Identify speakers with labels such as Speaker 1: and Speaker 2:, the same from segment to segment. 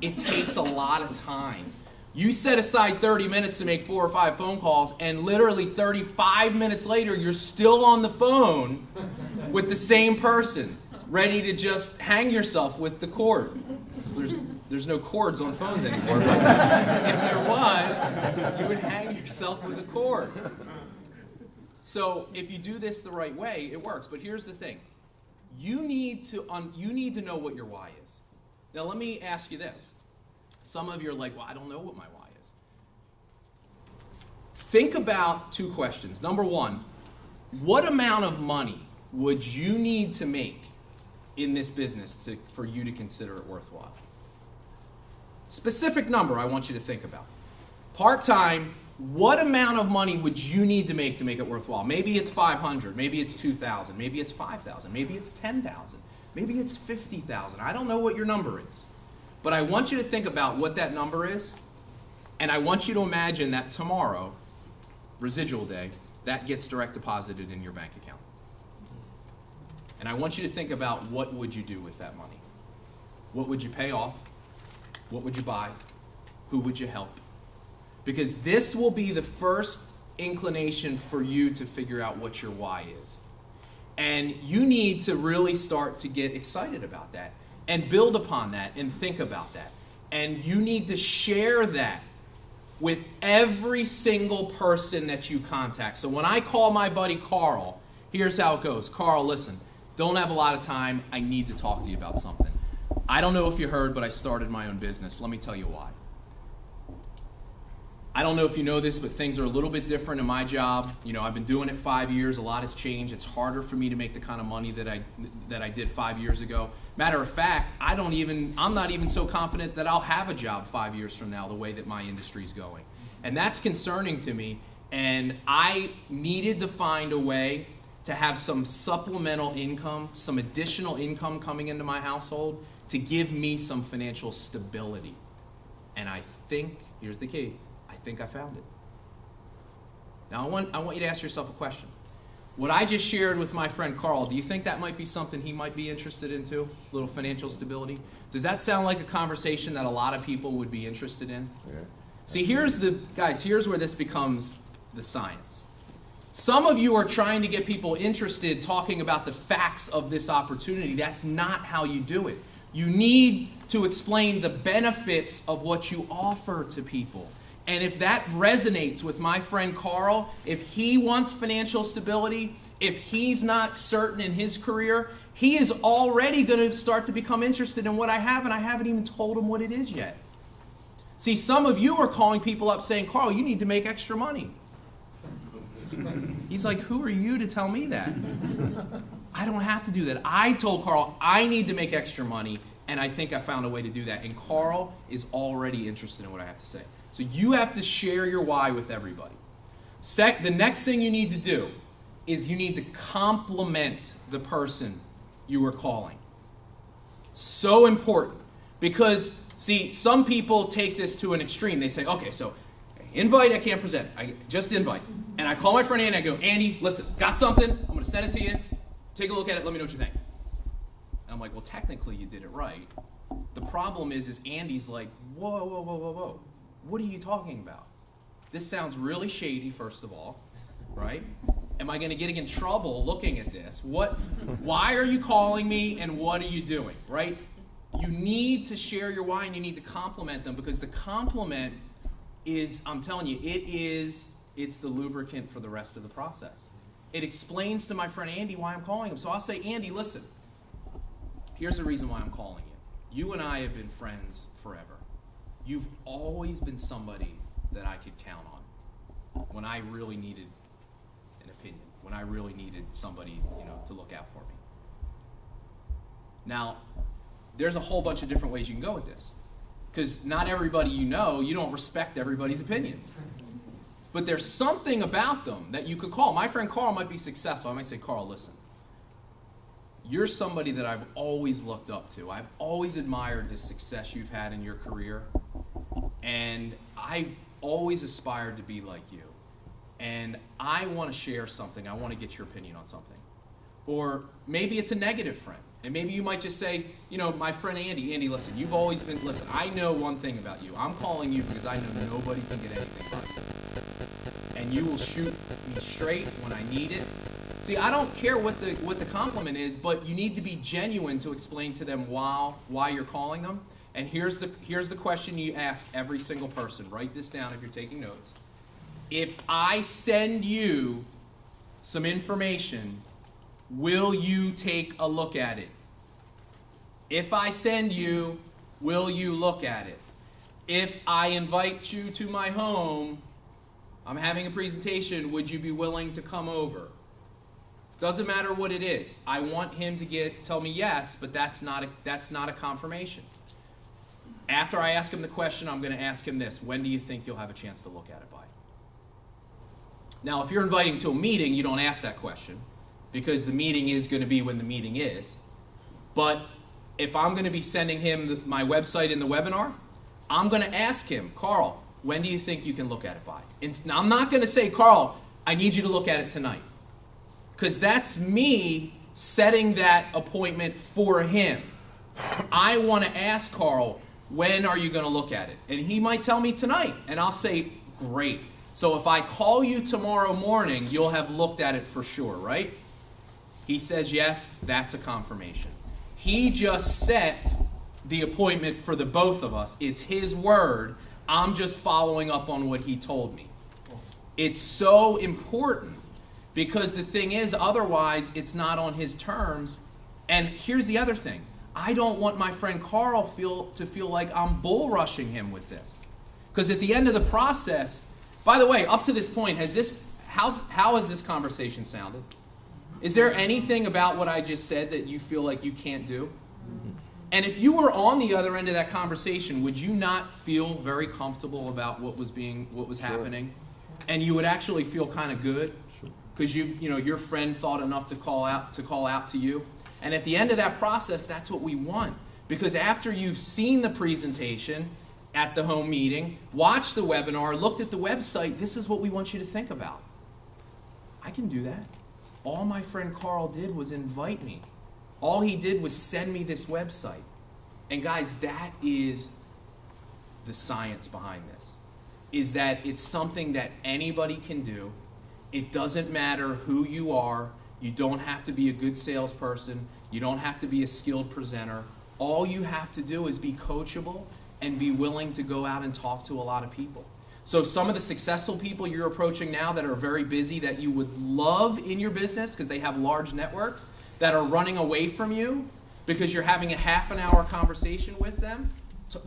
Speaker 1: it takes a lot of time. You set aside 30 minutes to make 4 or 5 phone calls, and literally 35 minutes later, you're still on the phone with the same person, ready to just hang yourself with the cord. There's no cords on phones anymore, but if there was, you would hang yourself with a cord. So if you do this the right way, it works. But here's the thing. You need to know what your why is. Now let me ask you this. Some of you are like, well, I don't know what my why is. Think about 2 questions. Number 1, what amount of money would you need to make in this business for you to consider it worthwhile? Specific number I want you to think about. Part-time, what amount of money would you need to make it worthwhile? Maybe it's 500, maybe it's 2,000, maybe it's 5,000, maybe it's 10,000, maybe it's 50,000. I don't know what your number is. But I want you to think about what that number is, and I want you to imagine that tomorrow, residual day, that gets direct deposited in your bank account. And I want you to think about what would you do with that money. What would you pay off? What would you buy? Who would you help? Because this will be the first inclination for you to figure out what your why is. And you need to really start to get excited about that and build upon that and think about that. And you need to share that with every single person that you contact. So when I call my buddy Carl, here's how it goes. Carl, listen, don't have a lot of time. I need to talk to you about something. I don't know if you heard, but I started my own business. Let me tell you why. I don't know if you know this, but things are a little bit different in my job. You know, I've been doing it 5 years. A lot has changed. It's harder for me to make the kind of money that I did 5 years ago. Matter of fact, I'm not even so confident that I'll have a job 5 years from now, the way that my industry's going. And that's concerning to me. And I needed to find a way to have some supplemental income, some additional income coming into my household to give me some financial stability. And I think, here's the key, I think I found it. Now I want you to ask yourself a question. What I just shared with my friend Carl, do you think that might be something he might be interested in too? A little financial stability? Does that sound like a conversation that a lot of people would be interested in? Yeah. See, here's where this becomes the science. Some of you are trying to get people interested talking about the facts of this opportunity. That's not how you do it. You need to explain the benefits of what you offer to people. And if that resonates with my friend Carl, if he wants financial stability, if he's not certain in his career, he is already going to start to become interested in what I have, and I haven't even told him what it is yet. See, some of you are calling people up saying, Carl, you need to make extra money. He's like, who are you to tell me that? I don't have to do that. I told Carl I need to make extra money, and I think I found a way to do that. And Carl is already interested in what I have to say. So you have to share your why with everybody. The next thing you need to do is you need to compliment the person you are calling. So important. Because, see, some people take this to an extreme. They say, okay, so invite, I can't present. I just invite. And I call my friend Andy, I go, Andy, listen, got something. I'm going to send it to you. Take a look at it. Let me know what you think. And I'm like, well, technically you did it right. The problem is Andy's like, whoa, whoa, whoa, whoa, whoa. What are you talking about? This sounds really shady, first of all, right? Am I going to get in trouble looking at this? Why are you calling me, and what are you doing, right? You need to share your why, and you need to compliment them, because the compliment is, I'm telling you, it's the lubricant for the rest of the process. It explains to my friend Andy why I'm calling him. So I'll say, Andy, listen, here's the reason why I'm calling you. You and I have been friends forever. You've always been somebody that I could count on when I really needed an opinion, when I really needed somebody, to look out for me. Now, there's a whole bunch of different ways you can go with this, because not everybody you don't respect everybody's opinion. But there's something about them that you could call. My friend Carl might be successful. I might say, Carl, listen, you're somebody that I've always looked up to. I've always admired the success you've had in your career. And I've always aspired to be like you. And I want to share something. I want to get your opinion on something. Or maybe it's a negative friend. And maybe you might just say, my friend Andy, listen, listen, I know one thing about you. I'm calling you because I know nobody can get anything done. And you will shoot me straight when I need it. See, I don't care what the compliment is, but you need to be genuine to explain to them why you're calling them. And here's the question you ask every single person. Write this down if you're taking notes. If I send you some information, will you take a look at it? If I send you, will you look at it? If I invite you to my home, I'm having a presentation, would you be willing to come over? Doesn't matter what it is. I want him to tell me yes, but that's not a confirmation. After I ask him the question, I'm going to ask him this. When do you think you'll have a chance to look at it by? Now, if you're inviting to a meeting, you don't ask that question because the meeting is going to be when the meeting is. But if I'm going to be sending him my website in the webinar, I'm going to ask him, Carl, when do you think you can look at it by? Now, I'm not going to say, Carl, I need you to look at it tonight. Because that's me setting that appointment for him. I want to ask Carl, when are you going to look at it? And he might tell me tonight. And I'll say, great. So if I call you tomorrow morning, you'll have looked at it for sure, right? He says yes, that's a confirmation. He just set the appointment for the both of us. It's his word. I'm just following up on what he told me. It's so important because the thing is, otherwise, it's not on his terms. And here's the other thing. I don't want my friend Carl to feel like I'm bull rushing him with this. Because at the end of the process, by the way, up to this point, how has this conversation sounded? Is there anything about what I just said that you feel like you can't do? And if you were on the other end of that conversation, would you not feel very comfortable about what was happening? And you would actually feel kind of good because your friend thought enough to call out to you. And at the end of that process, that's what we want. Because after you've seen the presentation at the home meeting, watched the webinar, looked at the website, this is what we want you to think about. I can do that. All my friend Carl did was invite me. All he did was send me this website. And guys, that is the science behind this. Is that it's something that anybody can do. It doesn't matter who you are. You don't have to be a good salesperson. You don't have to be a skilled presenter. All you have to do is be coachable and be willing to go out and talk to a lot of people. So some of the successful people you're approaching now that are very busy, that you would love in your business because they have large networks, that are running away from you because you're having a half an hour conversation with them,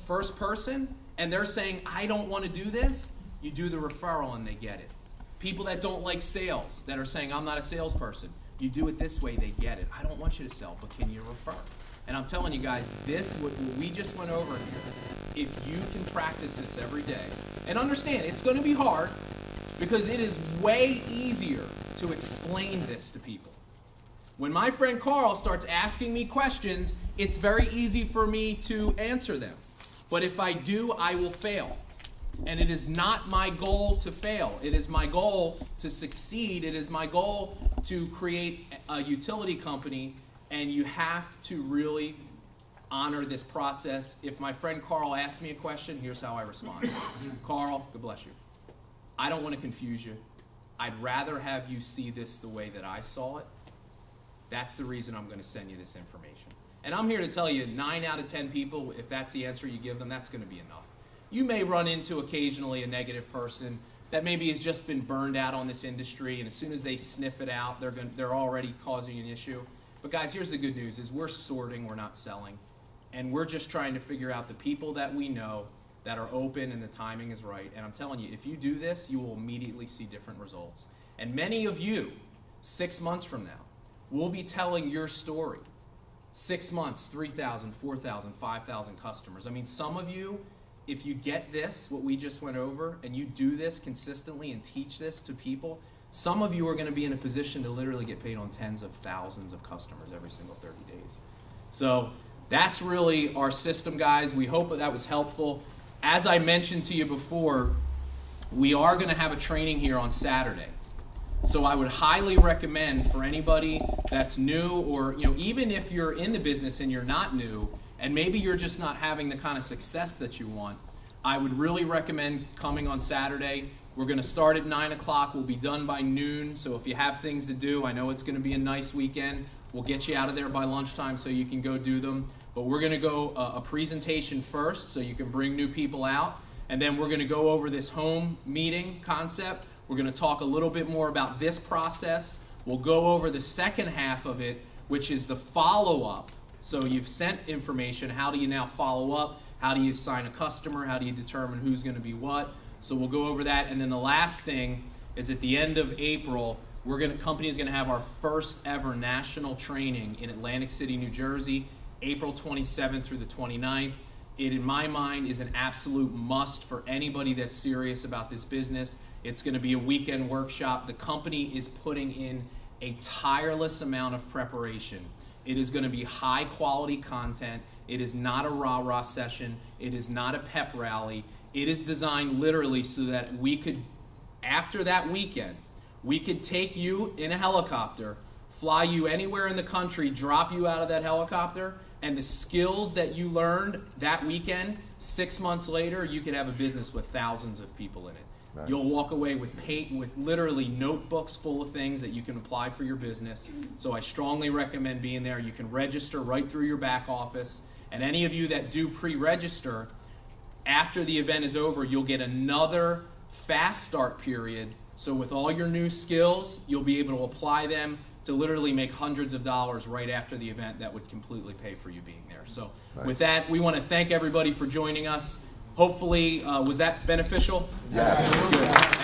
Speaker 1: first person, and they're saying, I don't want to do this, you do the referral and they get it. People that don't like sales, that are saying, I'm not a salesperson, you do it this way, they get it. I don't want you to sell, but can you refer? And I'm telling you guys, what we just went over here, if you can practice this every day, and understand, it's going to be hard, because it is way easier to explain this to people. When my friend Carl starts asking me questions, it's very easy for me to answer them. But if I do, I will fail. And it is not my goal to fail. It is my goal to succeed. It is my goal to create a utility company, and you have to really honor this process. If my friend Carl asks me a question, here's how I respond. Carl, God bless you. I don't want to confuse you. I'd rather have you see this the way that I saw it. That's the reason I'm going to send you this information. And I'm here to tell you, 9 out of 10 people, if that's the answer you give them, that's going to be enough. You may run into occasionally a negative person that maybe has just been burned out on this industry, and as soon as they sniff it out, they're already causing an issue. But guys, here's the good news, is we're sorting, we're not selling. And we're just trying to figure out the people that we know that are open and the timing is right. And I'm telling you, if you do this, you will immediately see different results. And many of you, 6 months from now, will be telling your story. 6 months, 3,000, 4,000, 5,000 customers. I mean, some of you, if you get this, what we just went over, and you do this consistently and teach this to people, some of you are going to be in a position to literally get paid on tens of thousands of customers every single 30 days. So that's really our system, guys. We hope that was helpful. As I mentioned to you before, we are going to have a training here on Saturday. So I would highly recommend for anybody that's new, or even if you're in the business and you're not new, and maybe you're just not having the kind of success that you want, I would really recommend coming on Saturday. We're going to start at 9 o'clock. We'll be done by noon. So if you have things to do, I know it's going to be a nice weekend. We'll get you out of there by lunchtime so you can go do them. But we're going to go a presentation first so you can bring new people out. And then we're going to go over this home meeting concept. We're going to talk a little bit more about this process. We'll go over the second half of it, which is the follow-up. So you've sent information. How do you now follow up? How do you sign a customer? How do you determine who's going to be what? So we'll go over that. And then the last thing is at the end of April, company is going to have our first ever national training in Atlantic City, New Jersey, April 27th through the 29th. It, in my mind, is an absolute must for anybody that's serious about this business. It's going to be a weekend workshop. The company is putting in a tireless amount of preparation. It is going to be high quality content. It is not a rah-rah session. It is not a pep rally. It is designed literally so that we could, after that weekend, we could take you in a helicopter, fly you anywhere in the country, drop you out of that helicopter, and the skills that you learned that weekend, 6 months later, you could have a business with thousands of people in it. Right. You'll walk away with literally notebooks full of things that you can apply for your business. So I strongly recommend being there. You can register right through your back office. And any of you that do pre-register, after the event is over, you'll get another fast start period. So with all your new skills, you'll be able to apply them to literally make hundreds of dollars right after the event that would completely pay for you being there. So with that, we want to thank everybody for joining us. Hopefully, was that beneficial?
Speaker 2: Yeah.